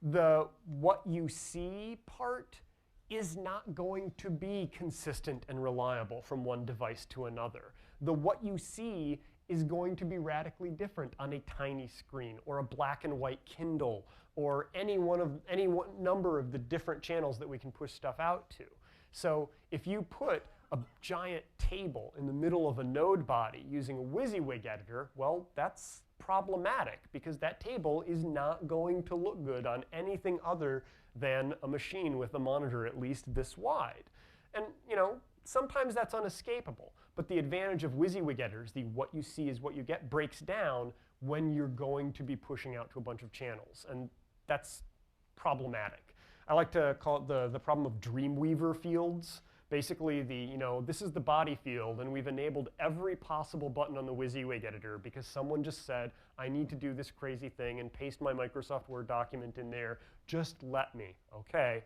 the what you see part is not going to be consistent and reliable from one device to another. The what you see is going to be radically different on a tiny screen or a black and white Kindle or any number of the different channels that we can push stuff out to. So if you put a giant table in the middle of a node body using a WYSIWYG editor, well, that's problematic because that table is not going to look good on anything other than a machine with a monitor at least this wide. And sometimes that's unescapable. But the advantage of WYSIWYG editors, the what you see is what you get, breaks down when you're going to be pushing out to a bunch of channels. And that's problematic. I like to call it the problem of Dreamweaver fields. Basically, this is the body field, and we've enabled every possible button on the WYSIWYG editor because someone just said, I need to do this crazy thing and paste my Microsoft Word document in there. Just let me. Okay,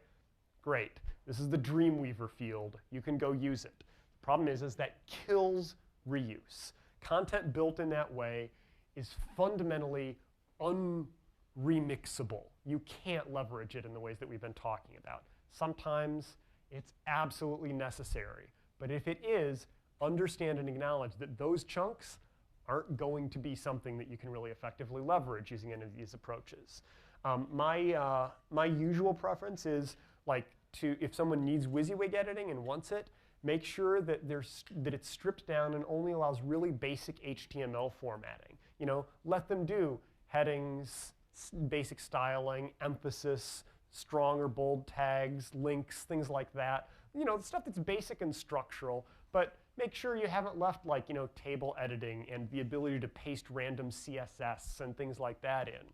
great. This is the Dreamweaver field. You can go use it. The problem is that kills reuse. Content built in that way is fundamentally unremixable. You can't leverage it in the ways that we've been talking about. Sometimes it's absolutely necessary. But if it is, understand and acknowledge that those chunks aren't going to be something that you can really effectively leverage using any of these approaches. My usual preference is if someone needs WYSIWYG editing and wants it, make sure that it's stripped down and only allows really basic HTML formatting. Let them do headings, basic styling, emphasis, strong or bold tags, links, things like that. Stuff that's basic and structural, but make sure you haven't left table editing and the ability to paste random CSS and things like that in.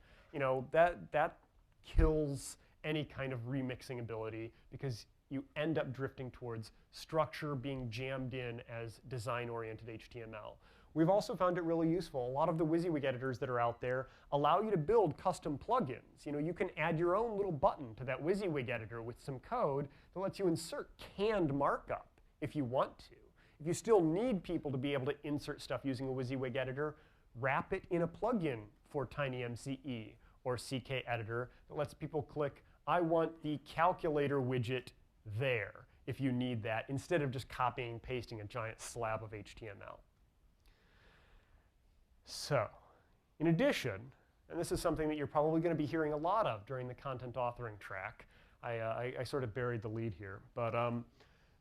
That kills any kind of remixing ability because you end up drifting towards structure being jammed in as design-oriented HTML. We've also found it really useful. A lot of the WYSIWYG editors that are out there allow you to build custom plugins. You can add your own little button to that WYSIWYG editor with some code that lets you insert canned markup if you want to. If you still need people to be able to insert stuff using a WYSIWYG editor, wrap it in a plugin for TinyMCE or CK editor that lets people click, I want the calculator widget there, if you need that, instead of just copying and pasting a giant slab of HTML. So, in addition, and this is something that you're probably going to be hearing a lot of during the content authoring track, I sort of buried the lead here, but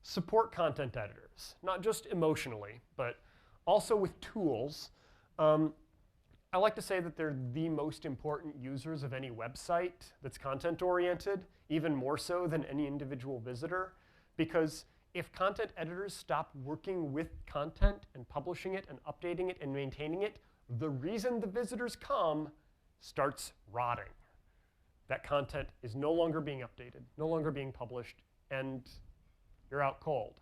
support content editors, not just emotionally, but also with tools. I like to say that they're the most important users of any website that's content-oriented, even more so than any individual visitor, because if content editors stop working with content and publishing it and updating it and maintaining it, the reason the visitors come starts rotting. That content is no longer being updated, no longer being published, and you're out cold.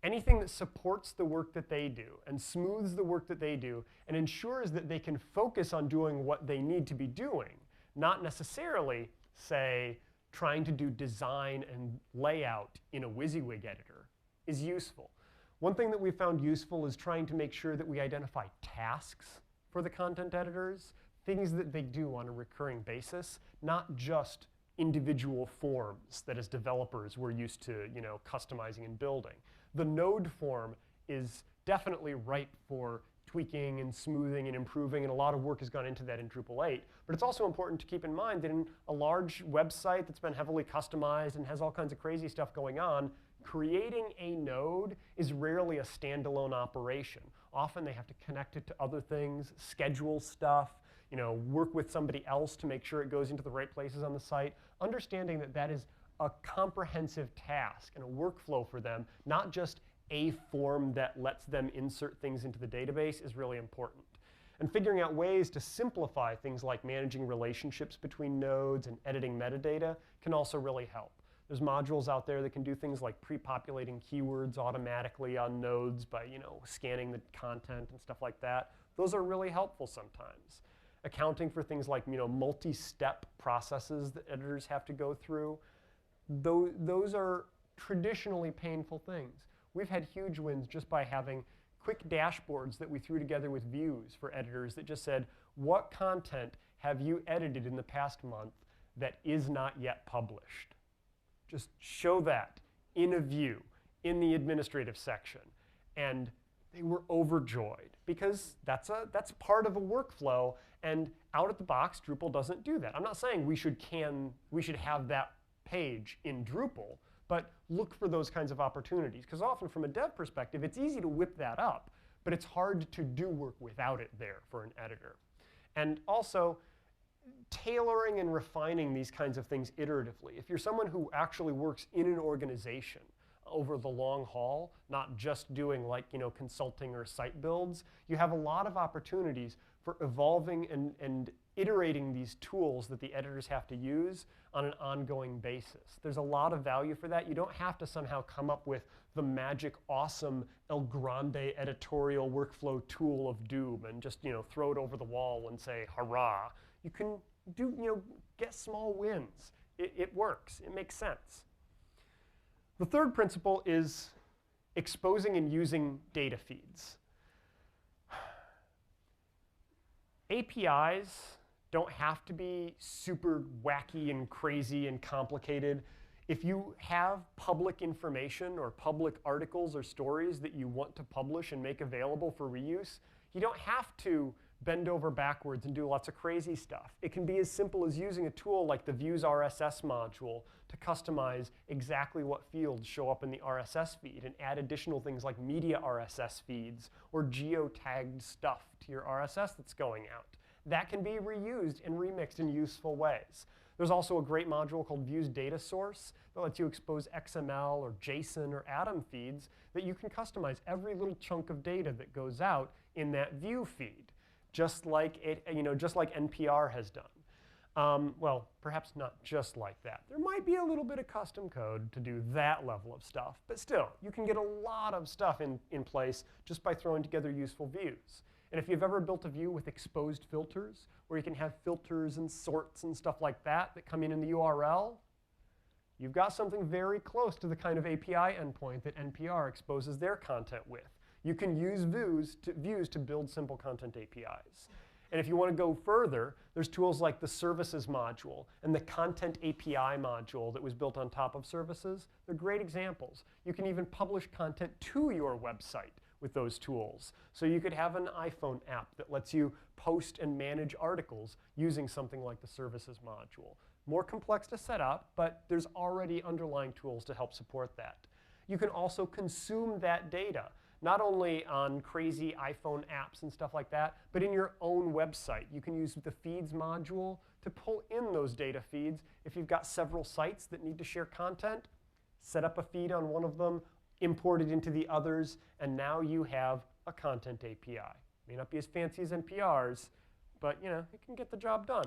Anything that supports the work that they do and smooths the work that they do and ensures that they can focus on doing what they need to be doing, not necessarily, say, trying to do design and layout in a WYSIWYG editor, is useful. One thing that we found useful is trying to make sure that we identify tasks for the content editors, things that they do on a recurring basis, not just individual forms that as developers we're used to customizing and building. The node form is definitely ripe for tweaking and smoothing and improving, and a lot of work has gone into that in Drupal 8. But it's also important to keep in mind that in a large website that's been heavily customized and has all kinds of crazy stuff going on, creating a node is rarely a standalone operation. Often they have to connect it to other things, schedule stuff, work with somebody else to make sure it goes into the right places on the site, understanding that that is a comprehensive task and a workflow for them, not just a form that lets them insert things into the database, is really important. And figuring out ways to simplify things like managing relationships between nodes and editing metadata can also really help. There's modules out there that can do things like pre-populating keywords automatically on nodes by scanning the content and stuff like that. Those are really helpful sometimes. Accounting for things like multi-step processes that editors have to go through. Those are traditionally painful things. We've had huge wins just by having quick dashboards that we threw together with views for editors that just said, what content have you edited in the past month that is not yet published? Just show that in a view, in the administrative section. And they were overjoyed because that's part of a workflow, and out of the box, Drupal doesn't do that. I'm not saying we should have that page in Drupal, but look for those kinds of opportunities, because often from a dev perspective, it's easy to whip that up, but it's hard to do work without it there for an editor. And also, tailoring and refining these kinds of things iteratively. If you're someone who actually works in an organization over the long haul, not just doing consulting or site builds, you have a lot of opportunities for evolving and iterating these tools that the editors have to use on an ongoing basis. There's a lot of value for that. You don't have to somehow come up with the magic, awesome El Grande editorial workflow tool of doom and just throw it over the wall and say, hurrah. You can get small wins. It works. It makes sense. The third principle is exposing and using data feeds. APIs don't have to be super wacky and crazy and complicated. If you have public information or public articles or stories that you want to publish and make available for reuse, you don't have to bend over backwards and do lots of crazy stuff. It can be as simple as using a tool like the Views RSS module to customize exactly what fields show up in the RSS feed and add additional things like media RSS feeds or geotagged stuff to your RSS that's going out. That can be reused and remixed in useful ways. There's also a great module called Views Data Source that lets you expose XML or JSON or Atom feeds that you can customize every little chunk of data that goes out in that view feed, just like NPR has done. Well, perhaps not just like that. There might be a little bit of custom code to do that level of stuff, but still, you can get a lot of stuff in place just by throwing together useful views. And if you've ever built a view with exposed filters, where you can have filters and sorts and stuff like that that come in the URL, you've got something very close to the kind of API endpoint that NPR exposes their content with. You can use views to build simple content APIs. And if you want to go further, there's tools like the Services module and the Content API module that was built on top of services. They're great examples. You can even publish content to your website with those tools. So you could have an iPhone app that lets you post and manage articles using something like the Services module. More complex to set up, but there's already underlying tools to help support that. You can also consume that data, not only on crazy iPhone apps and stuff like that, but in your own website. You can use the Feeds module to pull in those data feeds. If you've got several sites that need to share content, set up a feed on one of them, import it into the others, and now you have a content API. May not be as fancy as NPR's, but it can get the job done.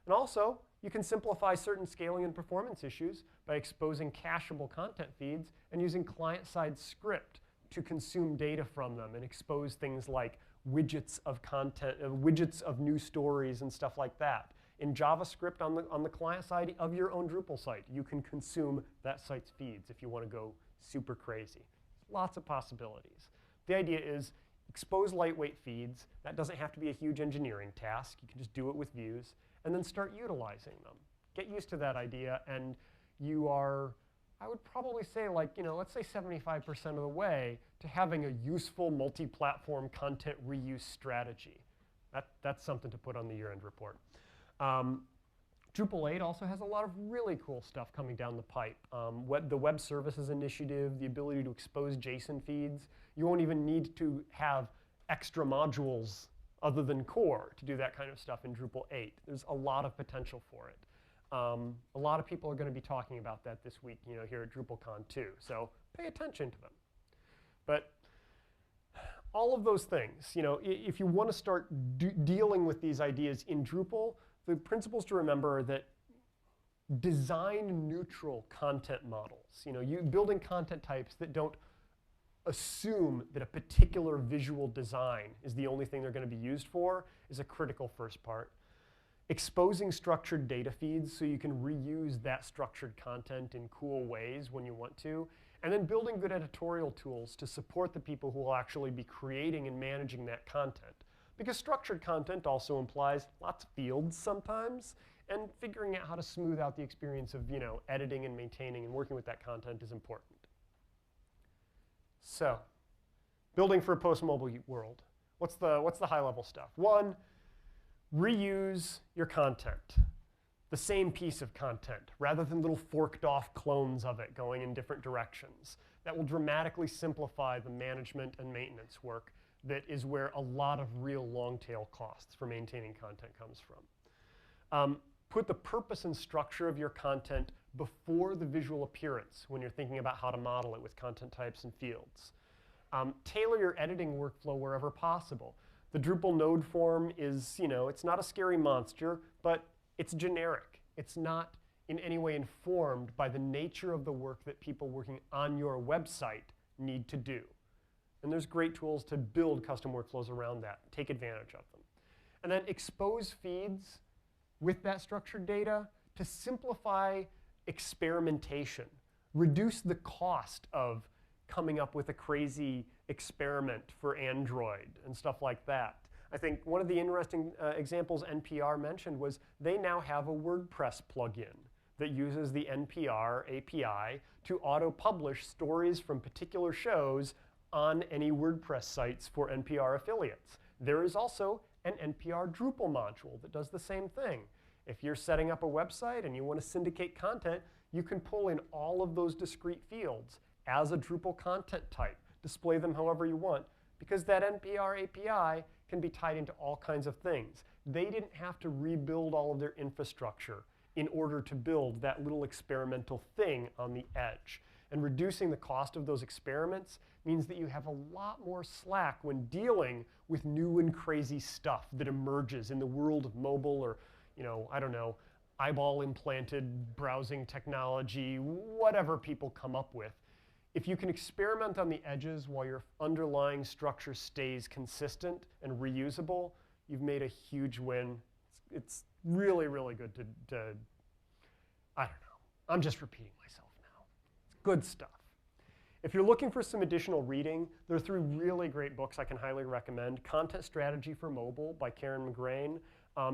And also, you can simplify certain scaling and performance issues by exposing cacheable content feeds and using client-side script to consume data from them and expose things like widgets of content, widgets of new stories and stuff like that. In JavaScript on the client side of your own Drupal site, you can consume that site's feeds if you want to go super crazy. Lots of possibilities. The idea is expose lightweight feeds. That doesn't have to be a huge engineering task. You can just do it with views and then start utilizing them. Get used to that idea, and you are, I would probably say, let's say 75% of the way to having a useful multi-platform content reuse strategy. That's something to put on the year-end report. Drupal 8 also has a lot of really cool stuff coming down the pipe. The Web Services Initiative, the ability to expose JSON feeds. You won't even need to have extra modules other than core to do that kind of stuff in Drupal 8. There's a lot of potential for it. A lot of people are going to be talking about that this week, here at DrupalCon too. So pay attention to them. But all of those things, if you want to start dealing with these ideas in Drupal, the principles to remember are that design neutral content models, you building content types that don't assume that a particular visual design is the only thing they're going to be used for is a critical first part. Exposing structured data feeds so you can reuse that structured content in cool ways when you want to. And then building good editorial tools to support the people who will actually be creating and managing that content. Because structured content also implies lots of fields sometimes, and figuring out how to smooth out the experience of editing and maintaining and working with that content is important. So, building for a post-mobile world. What's the high-level stuff? One, reuse your content. The same piece of content, rather than little forked off clones of it going in different directions. That will dramatically simplify the management and maintenance work that is where a lot of real long-tail costs for maintaining content comes from. Put the purpose and structure of your content before the visual appearance when you're thinking about how to model it with content types and fields. Tailor your editing workflow wherever possible. The Drupal node form is, it's not a scary monster, but it's generic. It's not in any way informed by the nature of the work that people working on your website need to do. And there's great tools to build custom workflows around that. Take advantage of them. And then expose feeds with that structured data to simplify experimentation. Reduce the cost of coming up with a crazy experiment for Android and stuff like that. I think one of the interesting examples NPR mentioned was they now have a WordPress plugin that uses the NPR API to auto-publish stories from particular shows on any WordPress sites for NPR affiliates. There is also an NPR Drupal module that does the same thing. If you're setting up a website and you want to syndicate content, you can pull in all of those discrete fields as a Drupal content type, display them however you want, because that NPR API can be tied into all kinds of things. They didn't have to rebuild all of their infrastructure in order to build that little experimental thing on the edge. And reducing the cost of those experiments means that you have a lot more slack when dealing with new and crazy stuff that emerges in the world of mobile or, I don't know, eyeball implanted browsing technology, whatever people come up with. If you can experiment on the edges while your underlying structure stays consistent and reusable, you've made a huge win. It's really, really good to I don't know. I'm just repeating myself now. It's good stuff. If you're looking for some additional reading, there are 3 really great books I can highly recommend. Content Strategy for Mobile by Karen McGrain.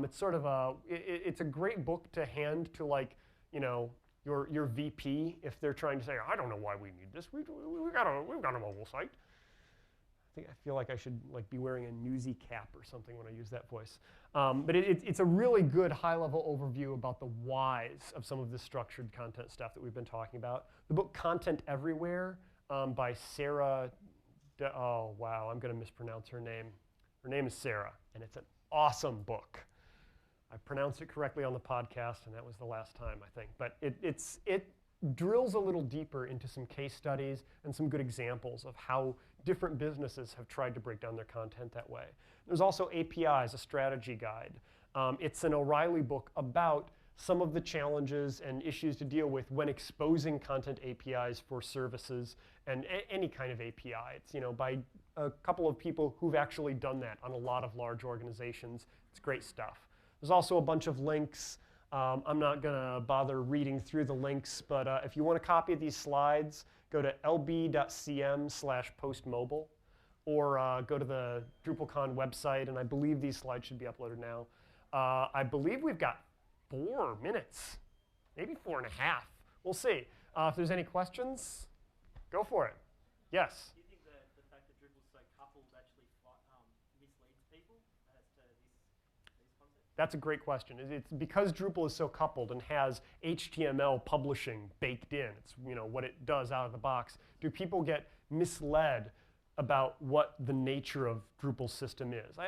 It's sort of it's a great book to hand to, like, your VP if they're trying to say, I don't know why we need this. We've got a mobile site. I feel like I should be wearing a newsy cap or something when I use that voice. But it's a really good high-level overview about the whys of some of this structured content stuff that we've been talking about. The book Content Everywhere by Sarah, oh wow, I'm going to mispronounce her name. Her name is Sarah, and it's an awesome book. I pronounced it correctly on the podcast, and that was the last time, I think. But it drills a little deeper into some case studies and some good examples of how different businesses have tried to break down their content that way. There's also APIs, a strategy guide. It's an O'Reilly book about some of the challenges and issues to deal with when exposing content APIs for services and any kind of API. It's by a couple of people who've actually done that on a lot of large organizations. It's great stuff. There's also a bunch of links. I'm not going to bother reading through the links, but if you want a copy of these slides, go to lb.cm/postmobile, or go to the DrupalCon website, and I believe these slides should be uploaded now. I believe we've got 4 minutes, maybe 4.5. We'll see. If there's any questions, go for it. Yes? Do you think the fact that Drupal is so coupled actually misleads people as to these concepts? That's a great question. It's because Drupal is so coupled and has HTML publishing baked in. It's what it does out of the box. Do people get misled about what the nature of Drupal's system is?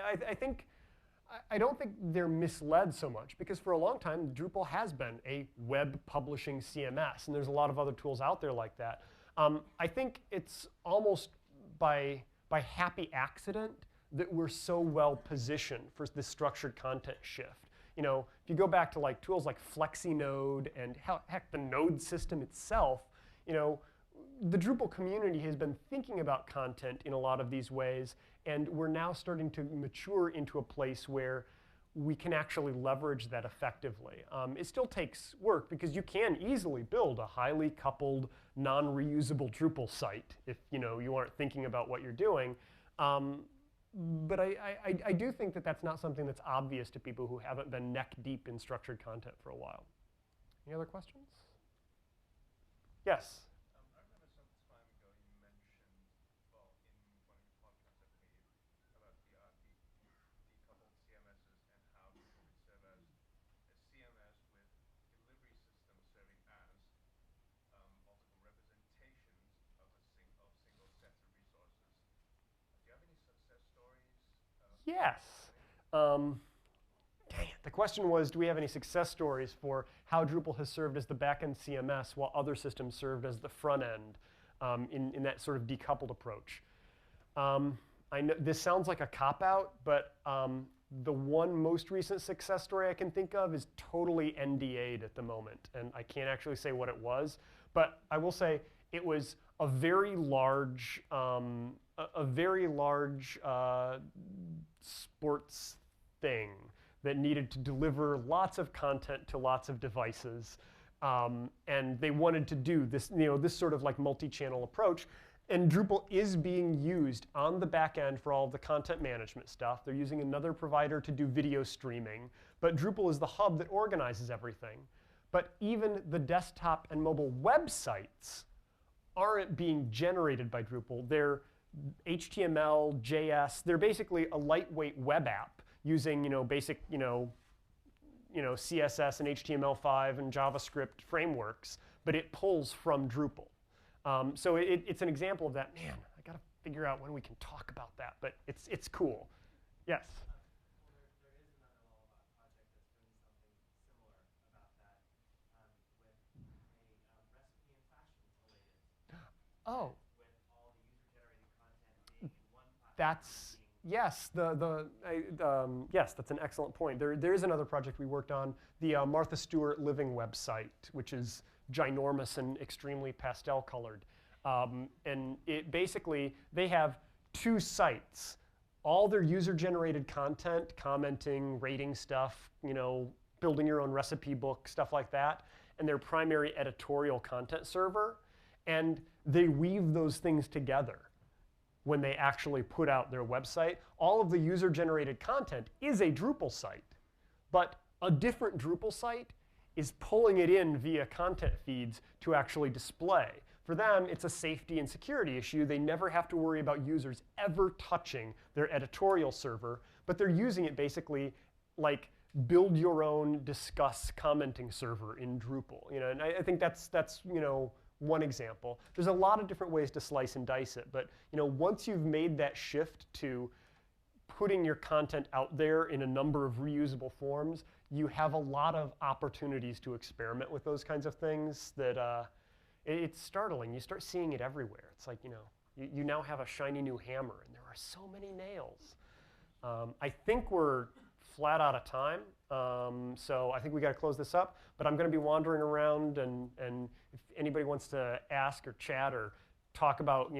I don't think they're misled so much, because for a long time Drupal has been a web publishing CMS, and there's a lot of other tools out there like that. I think it's almost by happy accident that we're so well positioned for this structured content shift. If you go back to tools like FlexiNode and heck, the Node system itself, the Drupal community has been thinking about content in a lot of these ways, and we're now starting to mature into a place where we can actually leverage that effectively. It still takes work, because you can easily build a highly coupled, non-reusable Drupal site if you aren't thinking about what you're doing. But I do think that that's not something that's obvious to people who haven't been neck deep in structured content for a while. Any other questions? Yes? I remember some time ago you mentioned, well, in one of your podcasts, I believe, about the decoupled CMSs and how Drupal could serve as a CMS with delivery systems serving as multiple representations of single sets of resources. Do you have any success stories? Yes. Dang it. The question was, do we have any success stories for how Drupal has served as the backend CMS while other systems served as the front end in that sort of decoupled approach? I know this sounds like a cop-out, but the one most recent success story I can think of is totally NDA'd at the moment, and I can't actually say what it was, but I will say it was a very large sports thing that needed to deliver lots of content to lots of devices, and they wanted to do this, this sort of multi-channel approach. And Drupal is being used on the back end for all of the content management stuff. They're using another provider to do video streaming. But Drupal is the hub that organizes everything. But even the desktop and mobile websites aren't being generated by Drupal. They're HTML, JS. They're basically a lightweight web app using basic CSS and HTML5 and JavaScript frameworks. But it pulls from Drupal. So it's an example of that. Man, I got to figure out when we can talk about that. But it's cool. Yes? Well, there is another Lullaby project that's doing something similar about that with a recipe and fashion related. Oh. With all the user-generated content being in one platform. That's, yes, yes, that's an excellent point. There is another project we worked on, the Martha Stewart Living website, which is ginormous and extremely pastel colored. And it basically, they have 2 sites. All their user-generated content, commenting, rating stuff, building your own recipe book, stuff like that, and their primary editorial content server. And they weave those things together when they actually put out their website. All of the user-generated content is a Drupal site, but a different Drupal site is pulling it in via content feeds to actually display. For them, it's a safety and security issue. They never have to worry about users ever touching their editorial server, but they're using it basically like build your own discuss commenting server in Drupal. And I think that's one example. There's a lot of different ways to slice and dice it, but once you've made that shift to putting your content out there in a number of reusable forms, you have a lot of opportunities to experiment with those kinds of things that it's startling. You start seeing it everywhere. It's like, you now have a shiny new hammer, and there are so many nails. I think we're flat out of time, so I think we got to close this up. But I'm going to be wandering around, and if anybody wants to ask or chat or talk about,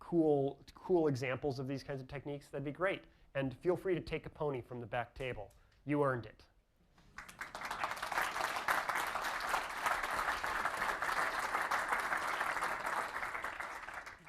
cool examples of these kinds of techniques, that'd be great. And feel free to take a pony from the back table. You earned it.